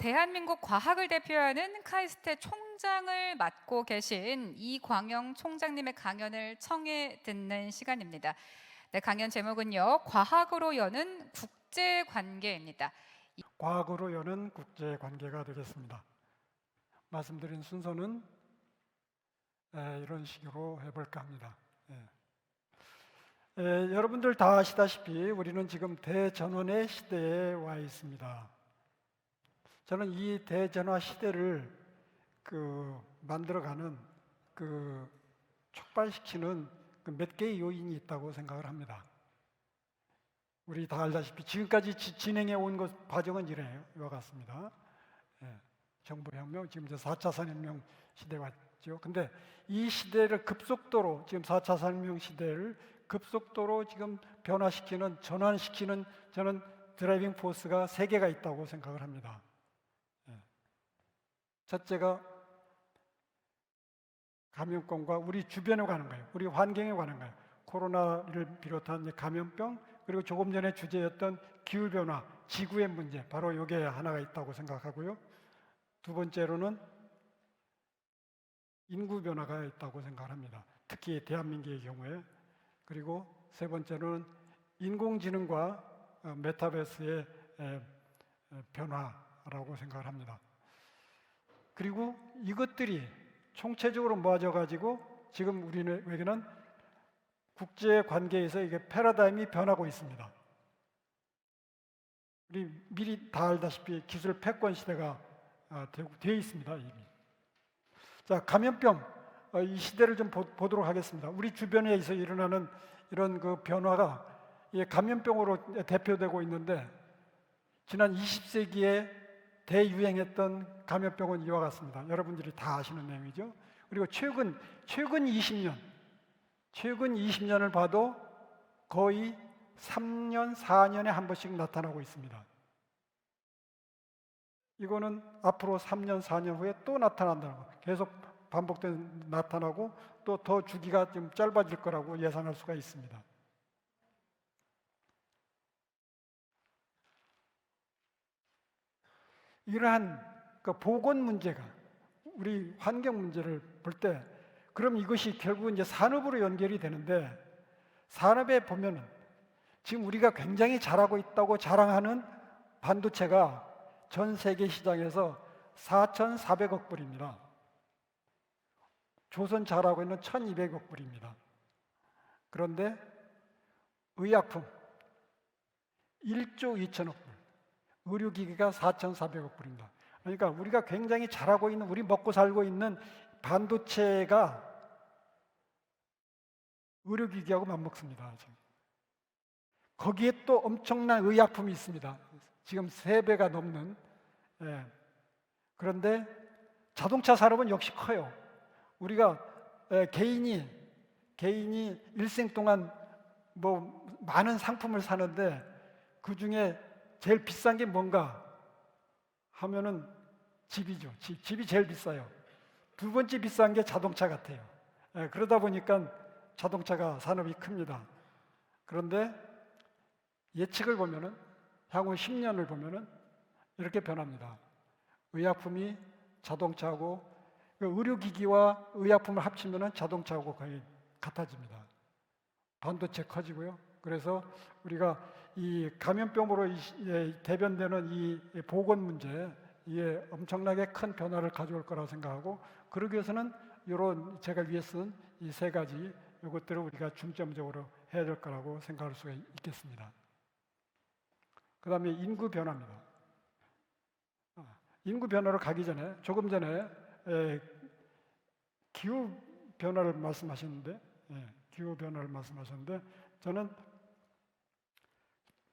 대한민국 과학을 대표하는 카이스트 총장을 맡고 계신 이광영 총장님의 강연을 청해 듣는 시간입니다. 네, 강연 제목은요, 과학으로 여는 국제관계입니다. 과학으로 여는 국제관계가 되겠습니다. 말씀드린 순서는 이런 식으로 해볼까 합니다. 여러분들 다 아시다시피 우리는 지금 대전환의 시대에 와 있습니다. 저는 이 대전환 시대를 만들어가는 촉발시키는 몇 개의 요인이 있다고 생각을 합니다. 우리 다 알다시피 지금까지 진행해 온 과정은 이와 같습니다. 정보혁명, 지금 이제 4차 산업혁명 시대에 왔죠. 근데 이 시대를 급속도로, 지금 4차 산업혁명 시대를 급속도로 지금 변화시키는, 전환시키는 저는 드라이빙 포스가 세 개가 있다고 생각을 합니다. 첫째가 감염병과 우리 주변에 관한 거예요. 우리 환경에 관한 거예요. 코로나를 비롯한 감염병, 그리고 조금 전에 주제였던 기후변화, 지구의 문제, 바로 이게 하나가 있다고 생각하고요. 두 번째로는 인구 변화가 있다고 생각합니다. 특히 대한민국의 경우에. 그리고 세 번째로는 인공지능과 메타버스의 변화라고 생각을 합니다. 그리고 이것들이 총체적으로 모아져가지고 지금 우리에게는 국제관계에서 이게 패러다임이 변하고 있습니다. 우리 미리 다 알다시피 기술 패권 시대가 되어 있습니다, 이미. 자, 감염병, 이 시대를 좀 보도록 하겠습니다. 우리 주변에서 일어나는 이런 변화가 감염병으로 대표되고 있는데, 지난 20세기에 대유행했던 감염병은 이와 같습니다. 여러분들이 다 아시는 내용이죠. 그리고 최근 20년을 봐도 거의 3년, 4년에 한 번씩 나타나고 있습니다. 이거는 앞으로 3년, 4년 후에 또 나타난다고, 계속 나타나고 또 더 주기가 좀 짧아질 거라고 예상할 수가 있습니다. 이러한 보건 문제가, 우리 환경 문제를 볼 때, 그럼 이것이 결국 이제 산업으로 연결이 되는데, 산업에 보면은 지금 우리가 굉장히 잘하고 있다고 자랑하는 반도체가 전 세계 시장에서 4,400억 불입니다. 조선 잘하고 있는 1,200억 불입니다. 그런데 의약품 1조 2천억 불, 의료기기가 4,400억 불입니다. 그러니까 우리가 굉장히 잘하고 있는, 우리 먹고 살고 있는 반도체가 의료기기하고 맞먹습니다. 지금. 거기에 또 엄청난 의약품이 있습니다. 지금 3배가 넘는. 그런데 자동차 산업은 역시 커요. 우리가 개인이 일생 동안 많은 상품을 사는데 그 중에 제일 비싼 게 뭔가 하면은 집이죠. 집이 제일 비싸요. 두 번째 비싼 게 자동차 같아요. 그러다 보니까 자동차가 산업이 큽니다. 그런데 예측을 보면은 향후 10년을 보면은 이렇게 변합니다. 의약품이 자동차하고, 의료기기와 의약품을 합치면은 자동차하고 거의 같아집니다. 반도체 커지고요. 그래서 우리가 이 감염병으로 대변되는 이 보건 문제, 이게 엄청나게 큰 변화를 가져올 거라고 생각하고, 그러기 위해서는 이런 제가 위에 쓴 이 세 가지 이것들을 우리가 중점적으로 해야 될 거라고 생각할 수가 있겠습니다. 그 다음에 인구 변화입니다. 인구 변화로 가기 전에, 조금 전에 기후 변화를 말씀하셨는데, 저는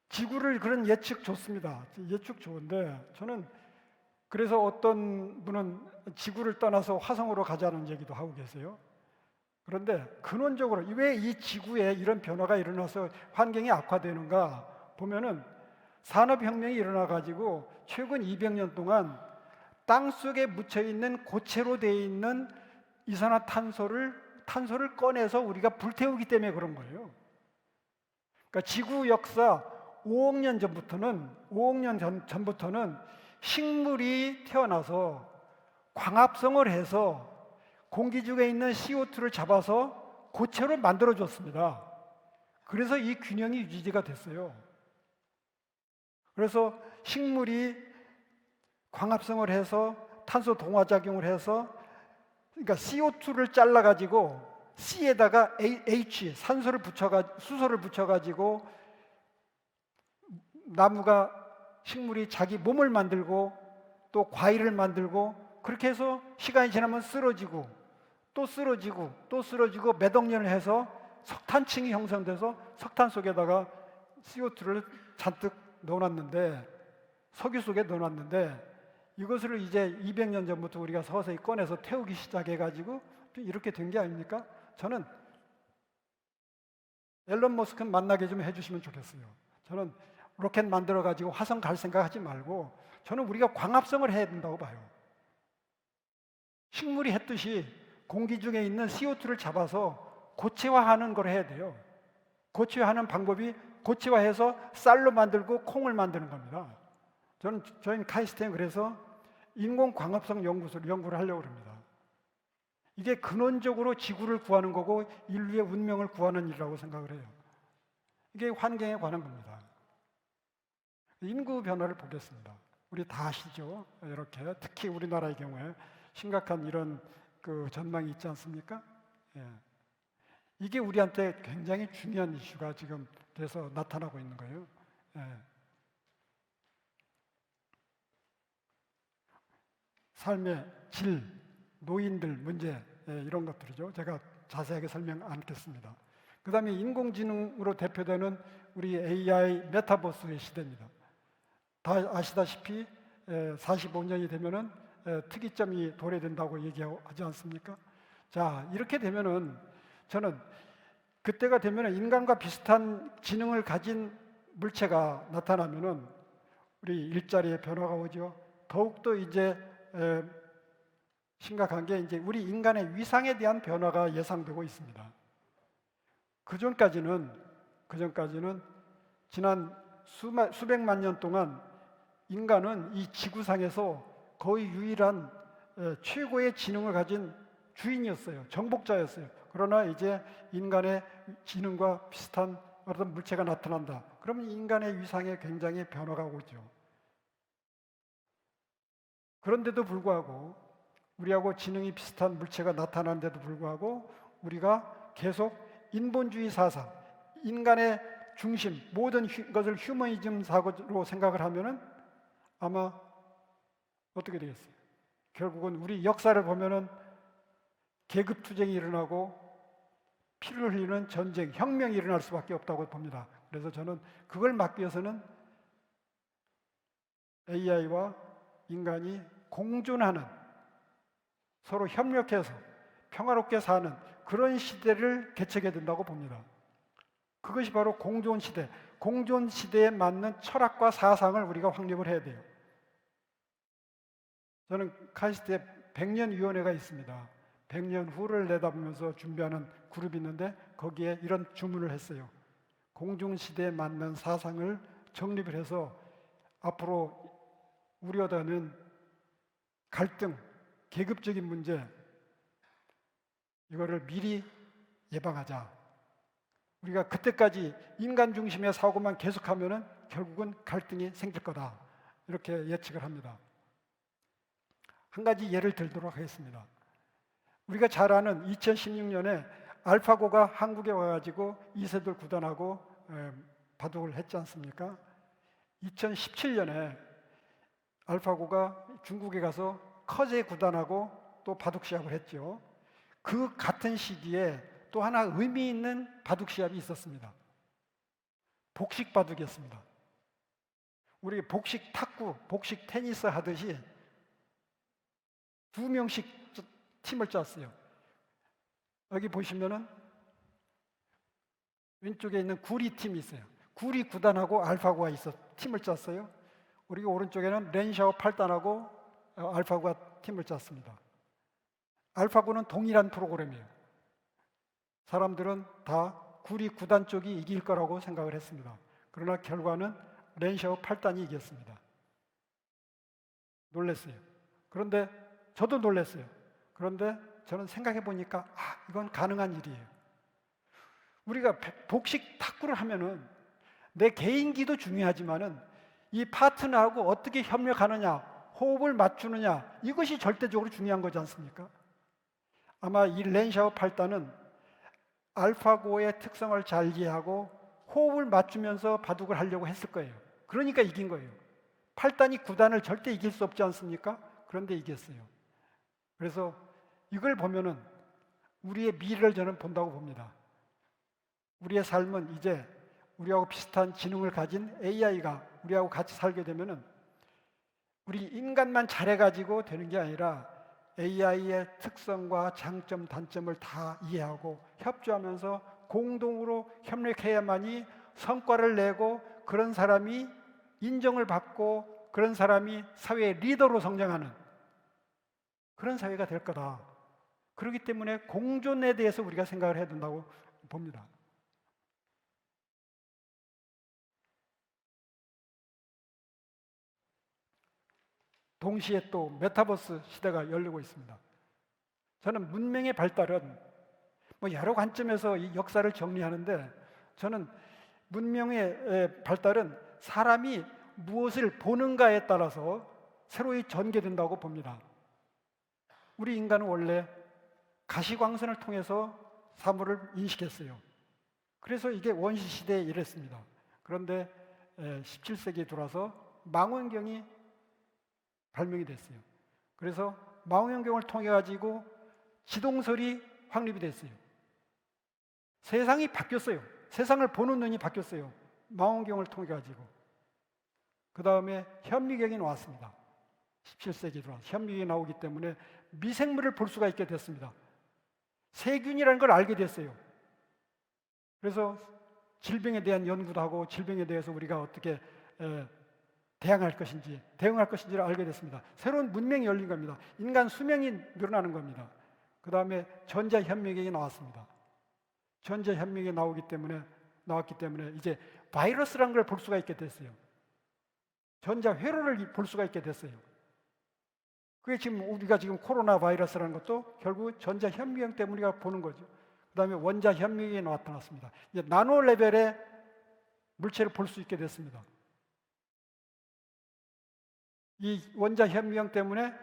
지구를, 그런 예측 좋습니다. 예측 좋은데, 저는 그래서 어떤 분은 지구를 떠나서 화성으로 가자는 얘기도 하고 계세요. 그런데 근원적으로 왜 이 지구에 이런 변화가 일어나서 환경이 악화되는가 보면은, 산업혁명이 일어나가지고 최근 200년 동안 땅속에 묻혀있는 고체로 되어 있는 탄소를 꺼내서 우리가 불태우기 때문에 그런 거예요. 그러니까 지구 역사 5억 년 전부터는 식물이 태어나서 광합성을 해서 공기 중에 있는 CO2를 잡아서 고체로 만들어줬습니다. 그래서 이 균형이 유지가 됐어요. 그래서 식물이 광합성을 해서 탄소 동화작용을 해서, 그러니까 CO2를 잘라가지고 C에다가 H, 수소를 붙여가지고 나무가, 식물이 자기 몸을 만들고 또 과일을 만들고, 그렇게 해서 시간이 지나면 쓰러지고 또 쓰러지고 또 쓰러지고 몇 억 년을 해서 석탄층이 형성돼서 석탄 속에다가 CO2를 잔뜩 넣어놨는데, 석유 속에 넣어놨는데, 이것을 이제 200년 전부터 우리가 서서히 꺼내서 태우기 시작해가지고 이렇게 된 게 아닙니까? 저는 앨런 머스크 만나게 좀 해주시면 좋겠어요. 저는 로켓 만들어가지고 화성 갈 생각 하지 말고, 저는 우리가 광합성을 해야 된다고 봐요. 식물이 했듯이 공기 중에 있는 CO2를 잡아서 고체화하는 걸 해야 돼요. 고체화하는 방법이 고체화해서 쌀로 만들고 콩을 만드는 겁니다. 저희는 카이스트에 그래서 인공광합성 연구를 하려고 합니다. 이게 근원적으로 지구를 구하는 거고 인류의 운명을 구하는 일이라고 생각을 해요. 이게 환경에 관한 겁니다. 인구 변화를 보겠습니다. 우리 다 아시죠? 이렇게 특히 우리나라의 경우에 심각한 이런 그 전망이 있지 않습니까? 예. 이게 우리한테 굉장히 중요한 이슈가 지금 돼서 나타나고 있는 거예요. 예. 삶의 질, 노인들 문제, 이런 것들이죠. 제가 자세하게 설명 안 하겠습니다. 그 다음에 인공지능으로 대표되는 우리 AI 메타버스의 시대입니다. 다 아시다시피 45년이 되면은 특이점이 도래된다고 얘기하지 않습니까? 자, 이렇게 되면은 저는 그때가 되면은 인간과 비슷한 지능을 가진 물체가 나타나면은 우리 일자리에 변화가 오죠. 더욱더 이제 심각한 게 이제 우리 인간의 위상에 대한 변화가 예상되고 있습니다. 그 전까지는 지난 수백만 년 동안 인간은 이 지구상에서 거의 유일한 최고의 지능을 가진 주인이었어요. 정복자였어요. 그러나 이제 인간의 지능과 비슷한 어떤 물체가 나타난다. 그러면 인간의 위상에 굉장히 변화가 오죠. 그런데도 불구하고 우리하고 지능이 비슷한 물체가 나타나는데도 불구하고 우리가 계속 인본주의 사상, 인간의 중심, 모든 것을 휴머니즘 사고로 생각을 하면은 아마 어떻게 되겠어요? 결국은 우리 역사를 보면은 계급 투쟁이 일어나고 피를 흘리는 전쟁, 혁명이 일어날 수밖에 없다고 봅니다. 그래서 저는 그걸 막기 위해서는 AI와 인간이 공존하는, 서로 협력해서 평화롭게 사는 그런 시대를 개척해야 된다고 봅니다. 그것이 바로 공존 시대, 공존 시대에 맞는 철학과 사상을 우리가 확립을 해야 돼요. 저는 카이스트에 100년 위원회가 있습니다. 100년 후를 내다보면서 준비하는 그룹이 있는데 거기에 이런 주문을 했어요. 공존 시대에 맞는 사상을 정립을 해서 앞으로 우려되는 갈등, 계급적인 문제, 이거를 미리 예방하자. 우리가 그때까지 인간 중심의 사고만 계속하면은 결국은 갈등이 생길 거다. 이렇게 예측을 합니다. 한 가지 예를 들도록 하겠습니다. 우리가 잘 아는 2016년에 알파고가 한국에 와가지고 이세돌 구단하고 바둑을 했지 않습니까? 2017년에 알파고가 중국에 가서 커제 구단하고 또 바둑 시합을 했죠. 그 같은 시기에 또 하나 의미 있는 바둑 시합이 있었습니다. 복식 바둑이었습니다. 우리 복식 탁구, 복식 테니스 하듯이 2명씩 팀을 짰어요. 여기 보시면은 왼쪽에 있는 구리 팀이 있어요. 구리 구단하고 알파고가 팀을 짰어요. 우리 오른쪽에는 렌샤오 8단하고 알파고가 팀을 짰습니다. 알파고는 동일한 프로그램이에요. 사람들은 다 구리 9단 쪽이 이길 거라고 생각을 했습니다. 그러나 결과는 렌샤오 8단이 이겼습니다. 놀랐어요. 그런데 저도 놀랐어요. 그런데 저는 생각해 보니까 이건 가능한 일이에요. 우리가 복식 탁구를 하면은 내 개인기도 중요하지만은 이 파트너하고 어떻게 협력하느냐, 호흡을 맞추느냐, 이것이 절대적으로 중요한 거지 않습니까? 아마 이 렌샤오 8단은 알파고의 특성을 잘 이해하고 호흡을 맞추면서 바둑을 하려고 했을 거예요. 그러니까 이긴 거예요. 8단이 9단을 절대 이길 수 없지 않습니까? 그런데 이겼어요. 그래서 이걸 보면은 우리의 미래를 저는 본다고 봅니다. 우리의 삶은 이제 우리하고 비슷한 지능을 가진 AI가 우리하고 같이 살게 되면은 우리 인간만 잘해가지고 되는 게 아니라 AI의 특성과 장점, 단점을 다 이해하고 협조하면서 공동으로 협력해야만이 성과를 내고 그런 사람이 인정을 받고 그런 사람이 사회의 리더로 성장하는 그런 사회가 될 거다. 그렇기 때문에 공존에 대해서 우리가 생각을 해야 된다고 봅니다. 동시에 또 메타버스 시대가 열리고 있습니다. 저는 문명의 발달은 여러 관점에서 이 역사를 정리하는데 저는 문명의 발달은 사람이 무엇을 보는가에 따라서 새로이 전개된다고 봅니다. 우리 인간은 원래 가시광선을 통해서 사물을 인식했어요. 그래서 이게 원시 시대에 이랬습니다. 그런데 17세기에 들어와서 망원경이 발명이 됐어요. 그래서 망원경을 통해 가지고 지동설이 확립이 됐어요. 세상이 바뀌었어요. 세상을 보는 눈이 바뀌었어요. 망원경을 통해 가지고. 그 다음에 현미경이 나왔습니다. 17세기에 들어와서 현미경이 나오기 때문에 미생물을 볼 수가 있게 됐습니다. 세균이라는 걸 알게 됐어요. 그래서 질병에 대한 연구도 하고 질병에 대해서 우리가 어떻게 대응할 것인지를 알게 됐습니다. 새로운 문명이 열린 겁니다. 인간 수명이 늘어나는 겁니다. 그 다음에 전자현미경이 나왔습니다. 전자현미경이 나왔기 때문에 이제 바이러스라는 걸 볼 수가 있게 됐어요. 전자회로를 볼 수가 있게 됐어요. 그게 지금 우리가 지금 코로나 바이러스라는 것도 결국 전자현미경 때문에 우리가 보는 거죠. 그 다음에 원자현미경이 나타났습니다. 이제 나노 레벨의 물체를 볼 수 있게 됐습니다. 이 원자현미경 때문에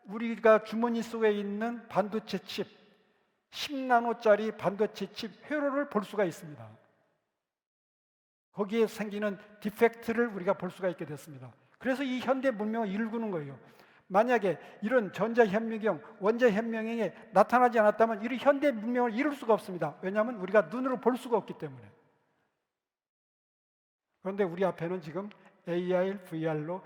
우리가 주머니 속에 있는 반도체 칩, 10나노짜리 반도체 칩 회로를 볼 수가 있습니다. 거기에 생기는 디펙트를 우리가 볼 수가 있게 됐습니다. 그래서 이 현대 문명을 일구는 거예요. 만약에 이런 전자현미경, 원자현미경이 나타나지 않았다면 이 현대 문명을 이룰 수가 없습니다. 왜냐하면 우리가 눈으로 볼 수가 없기 때문에. 그런데 우리 앞에는 지금 AR, VR로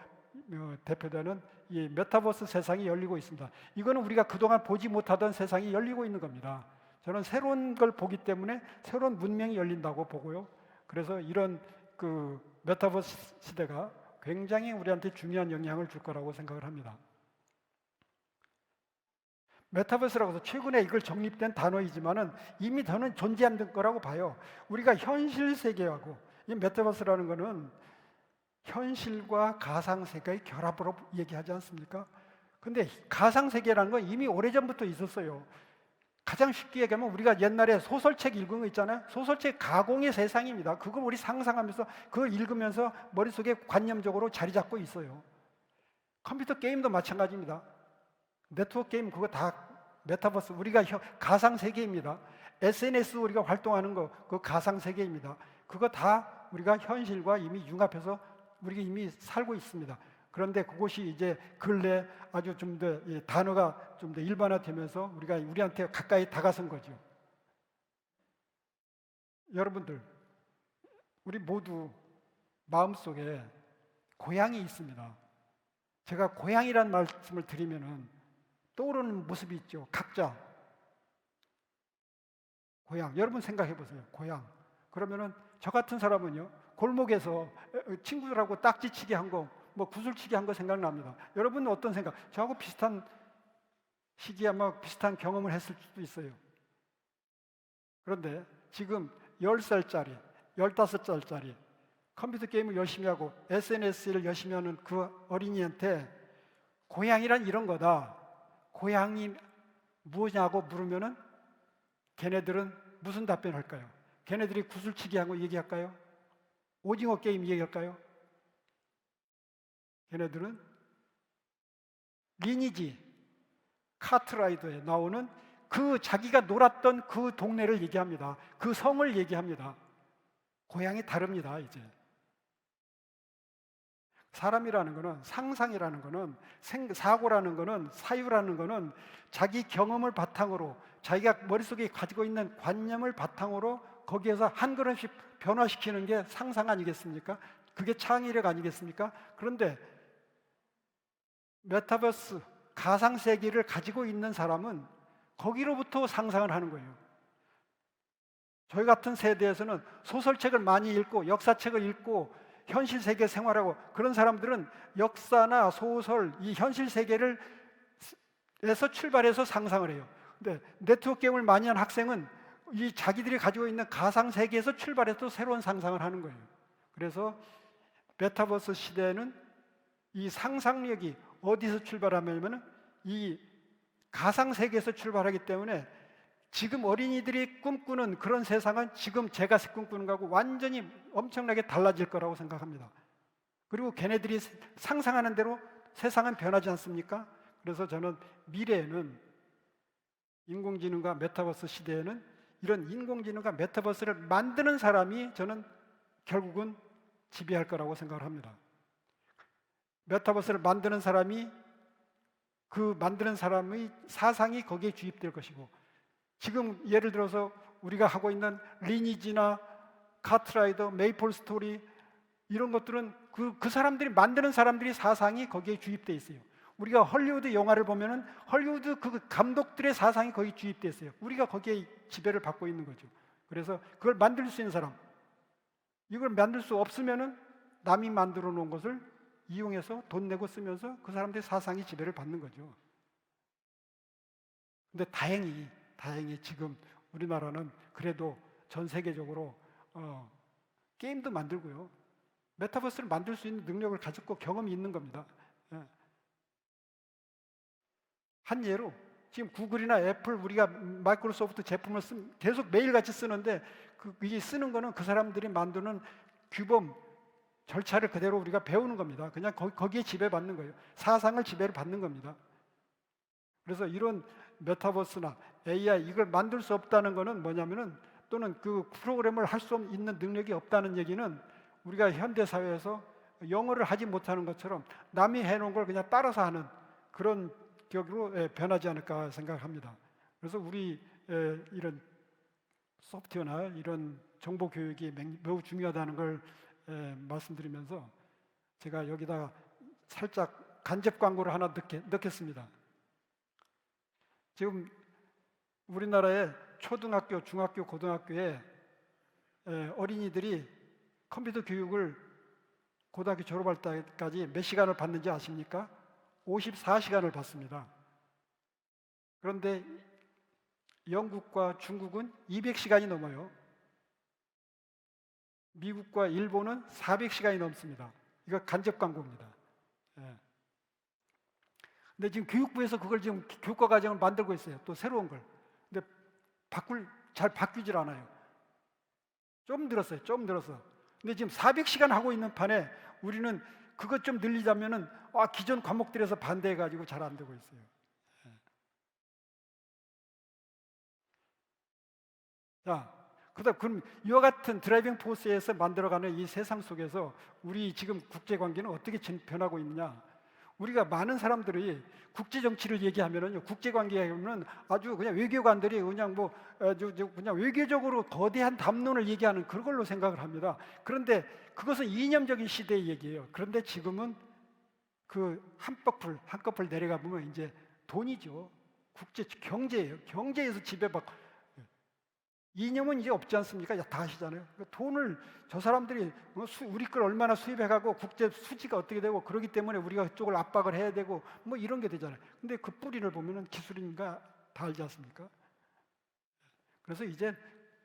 대표되는 이 메타버스 세상이 열리고 있습니다. 이거는 우리가 그동안 보지 못하던 세상이 열리고 있는 겁니다. 저는 새로운 걸 보기 때문에 새로운 문명이 열린다고 보고요. 그래서 이런 그 메타버스 시대가 굉장히 우리한테 중요한 영향을 줄 거라고 생각을 합니다. 메타버스라고 해서 최근에 이걸 정립된 단어이지만은 이미 저는 존재하는 거라고 봐요. 우리가 현실 세계하고 이 메타버스라는 거는 현실과 가상 세계의 결합으로 얘기하지 않습니까? 근데 가상 세계라는 건 이미 오래전부터 있었어요. 가장 쉽게 얘기하면 우리가 옛날에 소설책 읽은 거 있잖아요. 소설책 가공의 세상입니다. 그걸 우리 상상하면서 그걸 읽으면서 머릿속에 관념적으로 자리 잡고 있어요. 컴퓨터 게임도 마찬가지입니다. 네트워크 게임 그거 다 메타버스 우리가 가상 세계입니다. SNS 우리가 활동하는 거 그거 가상 세계입니다. 그거 다 우리가 현실과 이미 융합해서 우리가 이미 살고 있습니다. 그런데 그것이 이제 근래 아주 좀 더 단어가 좀 더 일반화되면서 우리한테 가까이 다가선 거죠. 여러분들, 우리 모두 마음속에 고향이 있습니다. 제가 고향이란 말씀을 드리면은 떠오르는 모습이 있죠. 각자 고향. 여러분 생각해 보세요. 고향. 그러면은 저 같은 사람은요. 골목에서 친구들하고 딱지치기 한 거, 구슬치기 한 거 생각납니다. 여러분은 어떤 생각? 저하고 비슷한 시기에 아마 비슷한 경험을 했을 수도 있어요. 그런데 지금 10살짜리, 15살짜리 컴퓨터 게임을 열심히 하고 SNS를 열심히 하는 그 어린이한테 고향이란 이런 거다. 고향이 무엇이냐고 물으면은 걔네들은 무슨 답변할까요? 걔네들이 구슬치기 하고 얘기할까요? 오징어 게임 얘기할까요? 걔네들은 리니지 카트라이더에 나오는 그 자기가 놀았던 그 동네를 얘기합니다. 그 성을 얘기합니다. 고향이 다릅니다. 이제 사람이라는 거는, 상상이라는 거는, 사고라는 거는, 사유라는 거는 자기 경험을 바탕으로, 자기가 머릿속에 가지고 있는 관념을 바탕으로 거기에서 한 걸음씩 변화시키는 게 상상 아니겠습니까? 그게 창의력 아니겠습니까? 그런데 메타버스, 가상세계를 가지고 있는 사람은 거기로부터 상상을 하는 거예요. 저희 같은 세대에서는 소설책을 많이 읽고 역사책을 읽고 현실 세계 생활하고 그런 사람들은 역사나 소설, 이 현실 세계를 에서 출발해서 상상을 해요. 근데 네트워크 게임을 많이 한 학생은 이 자기들이 가지고 있는 가상 세계에서 출발해서 새로운 상상을 하는 거예요. 그래서 메타버스 시대에는 이 상상력이 어디서 출발하냐면 이 가상 세계에서 출발하기 때문에 지금 어린이들이 꿈꾸는 그런 세상은 지금 제가 꿈꾸는 거하고 완전히 엄청나게 달라질 거라고 생각합니다. 그리고 걔네들이 상상하는 대로 세상은 변하지 않습니까? 그래서 저는 미래에는 인공지능과 메타버스 시대에는 이런 인공지능과 메타버스를 만드는 사람이 저는 결국은 지배할 거라고 생각을 합니다. 메타버스를 만드는 사람이 그 만드는 사람의 사상이 거기에 주입될 것이고 지금 예를 들어서 우리가 하고 있는 리니지나 카트라이더, 메이플 스토리 이런 것들은 그 사람들이 만드는 사람들이 사상이 거기에 주입돼 있어요. 우리가 헐리우드 영화를 보면은 헐리우드 그 감독들의 사상이 거기 주입돼 있어요. 우리가 거기에 지배를 받고 있는 거죠. 그래서 그걸 만들 수 있는 사람, 이걸 만들 수 없으면은 남이 만들어 놓은 것을 이용해서 돈 내고 쓰면서 그 사람들의 사상이 지배를 받는 거죠. 근데 다행히 지금 우리나라는 그래도 전 세계적으로 게임도 만들고요. 메타버스를 만들 수 있는 능력을 가졌고 경험이 있는 겁니다. 예. 한 예로 지금 구글이나 애플 우리가 마이크로소프트 제품을 계속 매일같이 쓰는데 이게 쓰는 거는 그 사람들이 만드는 규범 절차를 그대로 우리가 배우는 겁니다. 그냥 거기에 지배받는 거예요. 사상을 지배를 받는 겁니다. 그래서 이런 메타버스나 AI 이걸 만들 수 없다는 것은 뭐냐면은 또는 그 프로그램을 할 수 있는 능력이 없다는 얘기는 우리가 현대 사회에서 영어를 하지 못하는 것처럼 남이 해놓은 걸 그냥 따라서 하는 그런 격으로 변하지 않을까 생각합니다. 그래서 우리 이런 소프트웨어나 이런 정보 교육이 매우 중요하다는 걸 말씀드리면서 제가 여기다가 살짝 간접 광고를 하나 넣겠습니다. 지금 우리나라의 초등학교, 중학교, 고등학교에 어린이들이 컴퓨터 교육을 고등학교 졸업할 때까지 몇 시간을 받는지 아십니까? 54시간을 받습니다. 그런데 영국과 중국은 200시간이 넘어요. 미국과 일본은 400시간이 넘습니다. 이거 간접 광고입니다. 근데 지금 교육부에서 그걸 지금 교과 과정을 만들고 있어요. 또 새로운 걸. 근데 잘 바뀌질 않아요. 좀 늘었어요. 좀 늘었어. 근데 지금 400시간 하고 있는 판에 우리는 그것 좀 늘리자면은 기존 과목들에서 반대해가지고 잘 안 되고 있어요. 자, 그럼 이와 같은 드라이빙 포스에서 만들어가는 이 세상 속에서 우리 지금 국제 관계는 어떻게 변하고 있느냐? 우리가 많은 사람들이 국제 정치를 얘기하면은요, 국제 관계 얘기하면은 아주 그냥 외교관들이 그냥 그냥 외교적으로 거대한 담론을 얘기하는 그걸로 생각을 합니다. 그런데 그것은 이념적인 시대의 얘기예요. 그런데 지금은 그 한꺼풀 내려가 보면 이제 돈이죠. 국제 경제예요. 경제에서 지배받고 이념은 이제 없지 않습니까? 다 아시잖아요. 돈을 저 사람들이 우리 걸 얼마나 수입해가고 국제 수지가 어떻게 되고 그러기 때문에 우리가 그쪽을 압박을 해야 되고 뭐 이런 게 되잖아요. 근데 그 뿌리를 보면은 기술인가 다 알지 않습니까? 그래서 이제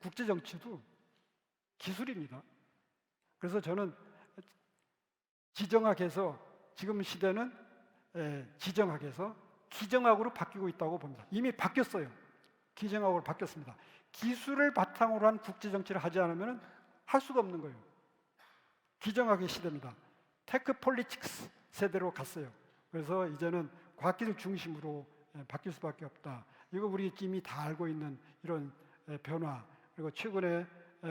국제 정치도 기술입니다. 그래서 저는 지정학에서 지금 시대는 지정학에서 기정학으로 바뀌고 있다고 봅니다. 이미 바뀌었어요. 기정학으로 바뀌었습니다. 기술을 바탕으로 한 국제 정치를 하지 않으면 할 수가 없는 거예요. 기정학의 시대입니다. 테크 폴리틱스 세대로 갔어요. 그래서 이제는 과학기술 중심으로 바뀔 수밖에 없다. 이거 우리 이미 다 알고 있는 이런 변화. 그리고 최근에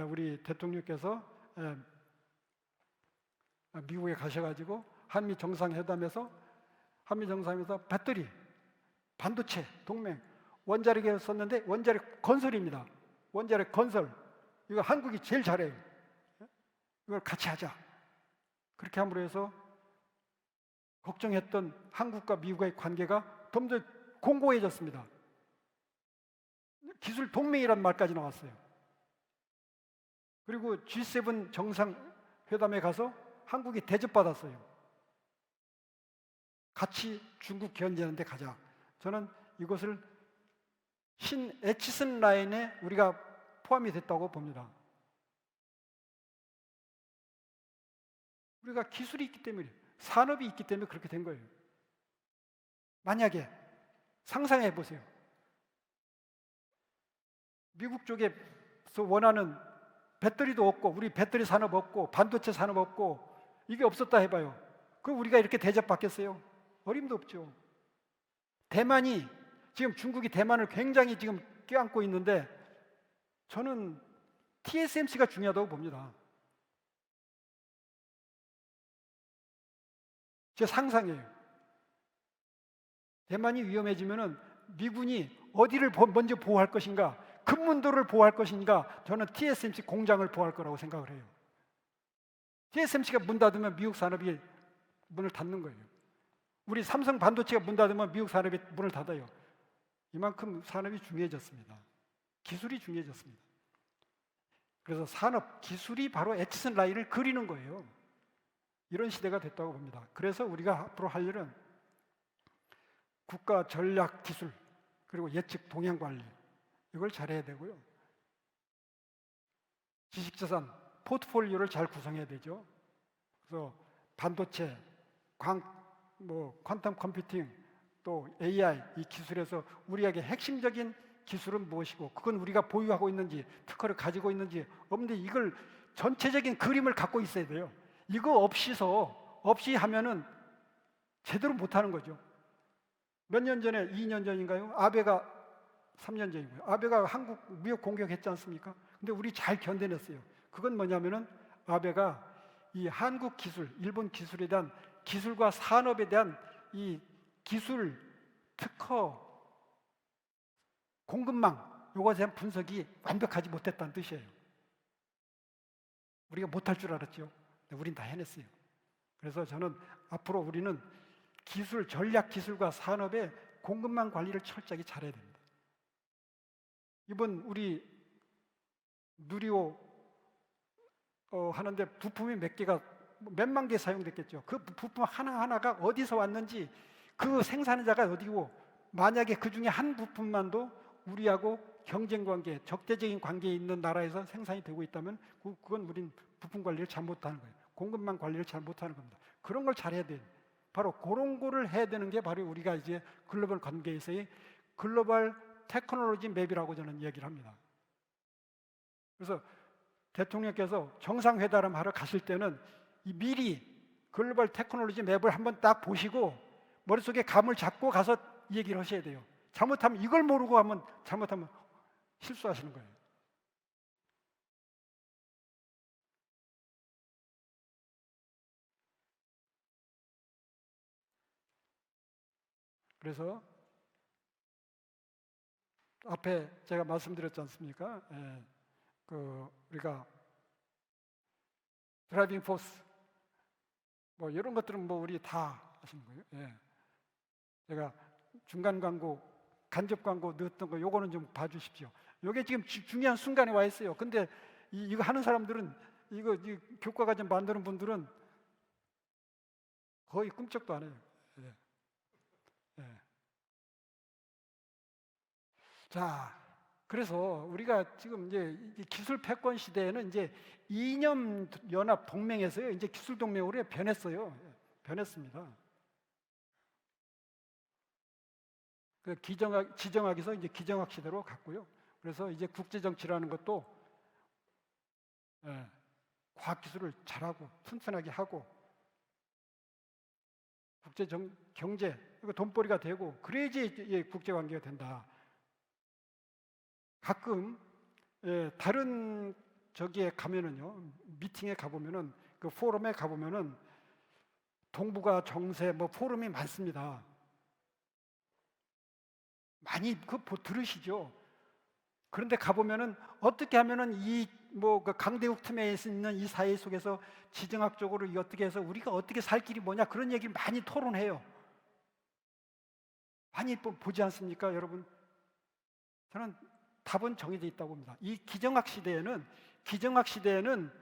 우리 대통령께서 미국에 가셔가지고 한미 정상회담에서 배터리, 반도체, 동맹, 원자력을 썼는데 원자력 건설입니다. 원자력 건설. 이거 한국이 제일 잘해요. 이걸 같이 하자. 그렇게 함으로 해서 걱정했던 한국과 미국의 관계가 좀 더 공고해졌습니다. 기술 동맹이란 말까지 나왔어요. 그리고 G7 정상회담에 가서 한국이 대접받았어요. 같이 중국 견제하는 데 가자. 저는 이것을 에치슨 라인에 우리가 포함이 됐다고 봅니다. 우리가 기술이 있기 때문에, 산업이 있기 때문에 그렇게 된 거예요. 만약에 상상해 보세요. 미국 쪽에서 원하는 배터리도 없고, 우리 배터리 산업 없고, 반도체 산업 없고, 이게 없었다 해봐요. 그럼 우리가 이렇게 대접받겠어요? 어림도 없죠. 대만이, 지금 중국이 대만을 굉장히 지금 껴안고 있는데, 저는 TSMC가 중요하다고 봅니다. 제 상상이에요. 대만이 위험해지면은 미군이 어디를 먼저 보호할 것인가, 금문도를 보호할 것인가, 저는 TSMC 공장을 보호할 거라고 생각을 해요. TSMC가 문 닫으면 미국 산업이 문을 닫는 거예요. 우리 삼성 반도체가 문 닫으면 미국 산업이 문을 닫아요. 이만큼 산업이 중요해졌습니다. 기술이 중요해졌습니다. 그래서 산업, 기술이 바로 에치슨 라인을 그리는 거예요. 이런 시대가 됐다고 봅니다. 그래서 우리가 앞으로 할 일은 국가 전략 기술, 그리고 예측 동향 관리, 이걸 잘해야 되고요. 지식자산, 포트폴리오를 잘 구성해야 되죠. 그래서 반도체, 퀀텀 컴퓨팅, 또 AI, 이 기술에서 우리에게 핵심적인 기술은 무엇이고, 그건 우리가 보유하고 있는지, 특허를 가지고 있는지 없는데, 이걸 전체적인 그림을 갖고 있어야 돼요. 이거 없이 하면은 제대로 못하는 거죠. 몇 년 전에, 2년 전인가요? 아베가 3년 전이고요. 아베가 한국 무역 공격했지 않습니까? 근데 우리 잘 견뎌냈어요. 그건 뭐냐면은 아베가 이 한국 기술, 일본 기술에 대한 기술과 산업에 대한 이 기술 특허 공급망, 요것에 대한 분석이 완벽하지 못했다는 뜻이에요. 우리가 못할 줄 알았죠. 근데 우린 다 해냈어요. 그래서 저는 앞으로 우리는 기술, 전략 기술과 산업의 공급망 관리를 철저하게 잘해야 됩니다. 이번 우리 누리호 하는데 부품이 몇만 개 사용됐겠죠. 그 부품 하나하나가 어디서 왔는지, 그 생산자가 어디고, 만약에 그 중에 한 부품만도 우리하고 경쟁 관계, 적대적인 관계에 있는 나라에서 생산이 되고 있다면 그건 우린 부품 관리를 잘못하는 거예요. 공급망 관리를 잘못하는 겁니다. 그런 걸 잘해야 돼요. 바로 그런 거를 해야 되는 게 바로 우리가 이제 글로벌 관계에서의 글로벌 테크놀로지 맵이라고 저는 얘기를 합니다. 그래서 대통령께서 정상회담 하러 가실 때는 미리 글로벌 테크놀로지 맵을 한번 딱 보시고 머릿속에 감을 잡고 가서 얘기를 하셔야 돼요. 잘못하면, 이걸 모르고 잘못하면 실수하시는 거예요. 그래서 앞에 제가 말씀드렸지 않습니까? 우리가 드라이빙 포스, 이런 것들은 우리 다 하시는 거예요. 제가 중간 광고, 간접 광고 넣었던 거, 요거는 좀 봐주십시오. 요게 지금 중요한 순간에 와 있어요. 근데 이거 하는 사람들은, 이거 교과과정 만드는 분들은 거의 꿈쩍도 안 해요. 자, 그래서 우리가 지금 이제 기술 패권 시대에는 이제 이념 연합 동맹에서요, 이제 기술 동맹으로 변했어요. 변했습니다. 지정학에서 이제 기정학 시대로 갔고요. 그래서 이제 국제 정치라는 것도 과학 기술을 잘하고 튼튼하게 하고 국제 경제 이거 돈벌이가 되고 그래야지 국제 관계가 된다. 가끔 다른 저기에 가면은요, 미팅에 가보면은 그 포럼에 가보면은 동북아 정세 뭐 포럼이 많습니다. 많이 들으시죠? 그런데 가보면은 어떻게 하면은 이 뭐 그 강대국 틈에 있는 이 사회 속에서 지정학적으로 이 어떻게 해서 우리가 어떻게 살 길이 뭐냐 그런 얘기를 많이 토론해요. 많이 보지 않습니까, 여러분? 저는 답은 정해져 있다고 봅니다. 이 기정학 시대에는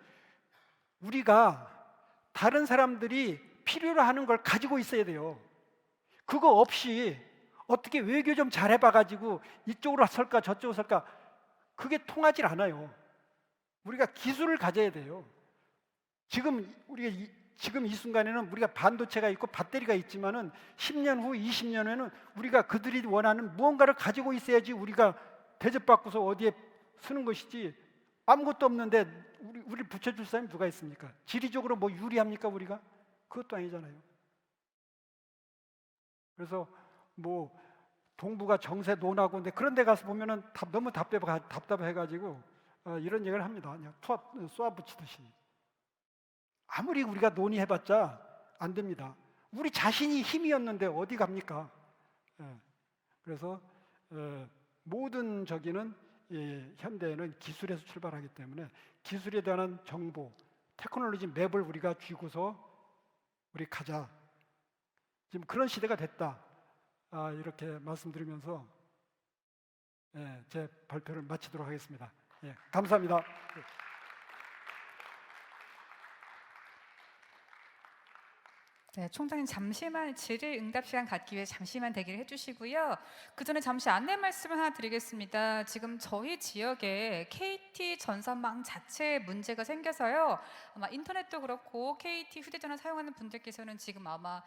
우리가 다른 사람들이 필요로 하는 걸 가지고 있어야 돼요. 그거 없이 어떻게 외교 좀 잘해봐 가지고 이쪽으로 설까 저쪽으로 설까 그게 통하질 않아요. 우리가 기술을 가져야 돼요. 지금 지금 이 순간에는 우리가 반도체가 있고 배터리가 있지만은 10년 후, 20년 후에는 우리가 그들이 원하는 무언가를 가지고 있어야지 우리가 대접받고서 어디에 쓰는 것이지 아무것도 없는데 우리 붙여줄 사람이 누가 있습니까? 지리적으로 뭐 유리합니까 우리가? 그것도 아니잖아요. 그래서 뭐 동북아 정세 논하고 근데 그런 데 가서 보면은 너무 답답해가지고 이런 얘기를 합니다. 그냥 쏘아 붙이듯이. 아무리 우리가 논의해봤자 안 됩니다. 우리 자신이 힘이었는데 어디 갑니까? 그래서 모든 저기는 현대에는 기술에서 출발하기 때문에 기술에 대한 정보, 테크놀로지 맵을 우리가 쥐고서 우리 가자. 지금 그런 시대가 됐다. 이렇게 말씀드리면서 제 발표를 마치도록 하겠습니다. 감사합니다. 네, 총장님 잠시만 질의응답 시간 갖기 위해 잠시만 대기를 해주시고요. 그 전에 잠시 안내 말씀을 하나 드리겠습니다. 지금 저희 지역에 KT 전선망 자체에 문제가 생겨서요. 아마 인터넷도 그렇고 KT 휴대전화 사용하는 분들께서는 지금 아마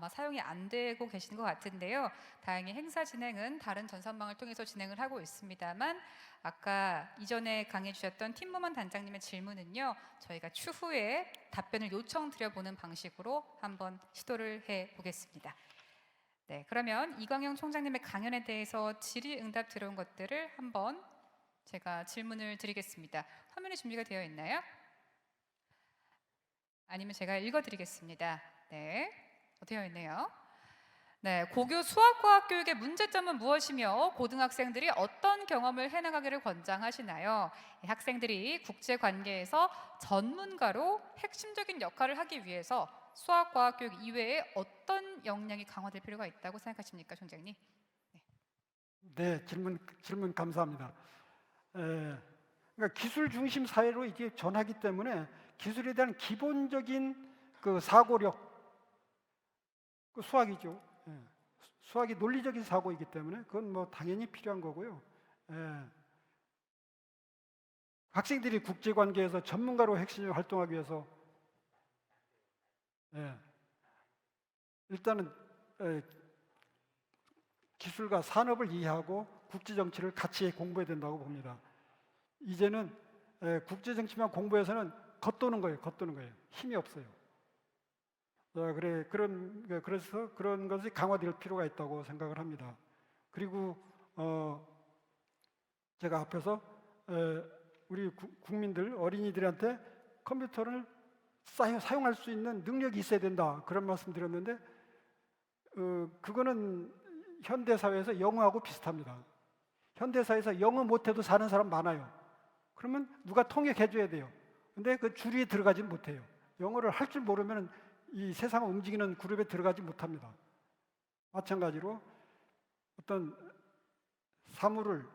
사용이 안 되고 계시는 것 같은데요. 다행히 행사 진행은 다른 전선망을 통해서 진행을 하고 있습니다만 아까 이전에 강해 주셨던 팀모먼 단장님의 질문은요. 저희가 추후에 답변을 요청드려보는 방식으로 한번 시도를 해보겠습니다. 네, 그러면 이광영 총장님의 강연에 대해서 질의응답 들어온 것들을 한번 제가 질문을 드리겠습니다. 화면에 준비가 되어 있나요? 아니면 제가 읽어드리겠습니다. 네, 되어 있네요. 네, 고교 수학과학 교육의 문제점은 무엇이며 고등학생들이 어떤 경험을 해나가기를 권장하시나요? 학생들이 국제관계에서 전문가로 핵심적인 역할을 하기 위해서 수학과학 교육 이외에 어떤 역량이 강화될 필요가 있다고 생각하십니까, 총장님? 네, 질문 감사합니다. 그러니까 기술 중심 사회로 이게 전하기 때문에 기술에 대한 기본적인 그 사고력, 그 수학이죠. 수학이 논리적인 사고이기 때문에 그건 뭐 당연히 필요한 거고요. 학생들이 국제관계에서 전문가로 핵심을 활동하기 위해서 일단은 기술과 산업을 이해하고 국제정치를 같이 공부해야 된다고 봅니다. 이제는 국제정치만 공부해서는 겉도는 거예요. 힘이 없어요. 그래서 그런 것이 강화될 필요가 있다고 생각을 합니다. 그리고 제가 앞에서 우리 국민들, 어린이들한테 컴퓨터를 사용할 수 있는 능력이 있어야 된다 그런 말씀 드렸는데 그거는 현대사회에서 영어하고 비슷합니다. 현대사회에서 영어 못해도 사는 사람 많아요. 그러면 누가 통역해줘야 돼요. 근데 그 주류에 들어가지 못해요. 영어를 할 줄 모르면 이 세상을 움직이는 그룹에 들어가지 못합니다. 마찬가지로 어떤 사물을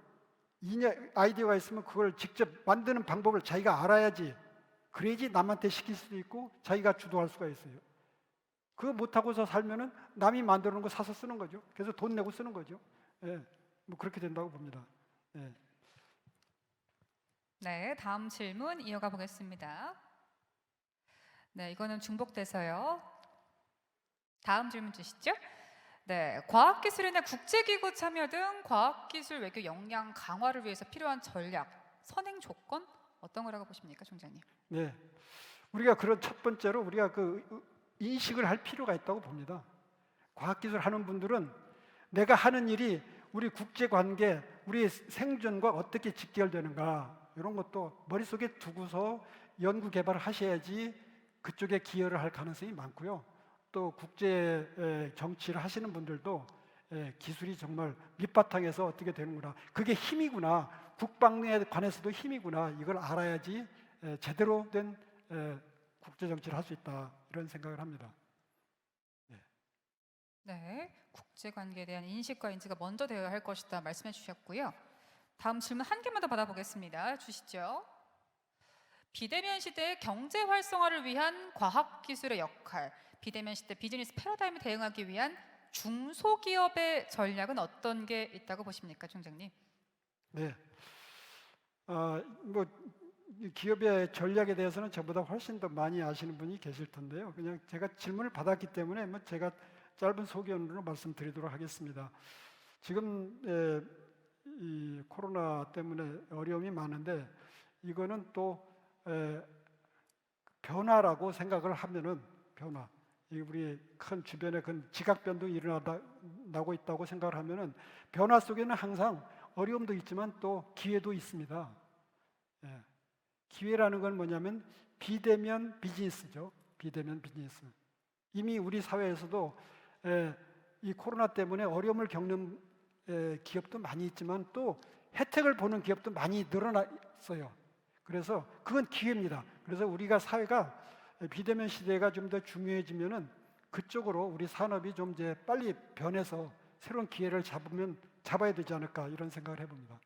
아이디어가 있으면 그걸 직접 만드는 방법을 자기가 알아야지. 그래야지 남한테 시킬 수도 있고 자기가 주도할 수가 있어요. 그거 못하고서 살면은 남이 만들어 놓은 거 사서 쓰는 거죠. 그래서 돈 내고 쓰는 거죠. 뭐 그렇게 된다고 봅니다. 네, 다음 질문 이어가 보겠습니다. 네, 이거는 중복돼서요. 다음 질문 주시죠. 네, 과학기술이나 국제기구 참여 등 과학기술 외교 역량 강화를 위해서 필요한 전략, 선행 조건 어떤 거라고 보십니까, 총장님? 네, 우리가 그런 첫 번째로 우리가 그 인식을 할 필요가 있다고 봅니다. 과학기술 하는 분들은 내가 하는 일이 우리 국제관계, 우리 생존과 어떻게 직결되는가 이런 것도 머릿속에 두고서 연구 개발을 하셔야지 그쪽에 기여를 할 가능성이 많고요. 또 국제 정치를 하시는 분들도 기술이 정말 밑바탕에서 어떻게 되는구나, 그게 힘이구나, 국방에 관해서도 힘이구나, 이걸 알아야지 제대로 된 국제 정치를 할 수 있다, 이런 생각을 합니다. 네, 국제관계에 대한 인식과 인지가 먼저 되어야 할 것이다 말씀해 주셨고요. 다음 질문 한 개만 더 받아보겠습니다. 주시죠. 비대면 시대의 경제 활성화를 위한 과학기술의 역할, 비대면 시대 비즈니스 패러다임에 대응하기 위한 중소기업의 전략은 어떤 게 있다고 보십니까, 총장님? 네, 뭐 기업의 전략에 대해서는 저보다 훨씬 더 많이 아시는 분이 계실 텐데요. 그냥 제가 질문을 받았기 때문에 뭐 제가 짧은 소견으로 말씀드리도록 하겠습니다. 지금 이 코로나 때문에 어려움이 많은데 이거는 또 변화라고 생각을 하면은, 변화, 이 우리 큰 주변에 큰 지각 변동이 일어나고 있다고 생각을 하면은 변화 속에는 항상 어려움도 있지만 또 기회도 있습니다. 예. 기회라는 건 뭐냐면 비대면 비즈니스죠. 비대면 비즈니스. 이미 우리 사회에서도 이 코로나 때문에 어려움을 겪는 기업도 많이 있지만 또 혜택을 보는 기업도 많이 늘어났어요. 그래서 그건 기회입니다. 그래서 우리가 사회가 비대면 시대가 좀 더 중요해지면은 그쪽으로 우리 산업이 좀 이제 빨리 변해서 새로운 기회를 잡아야 되지 않을까, 이런 생각을 해봅니다.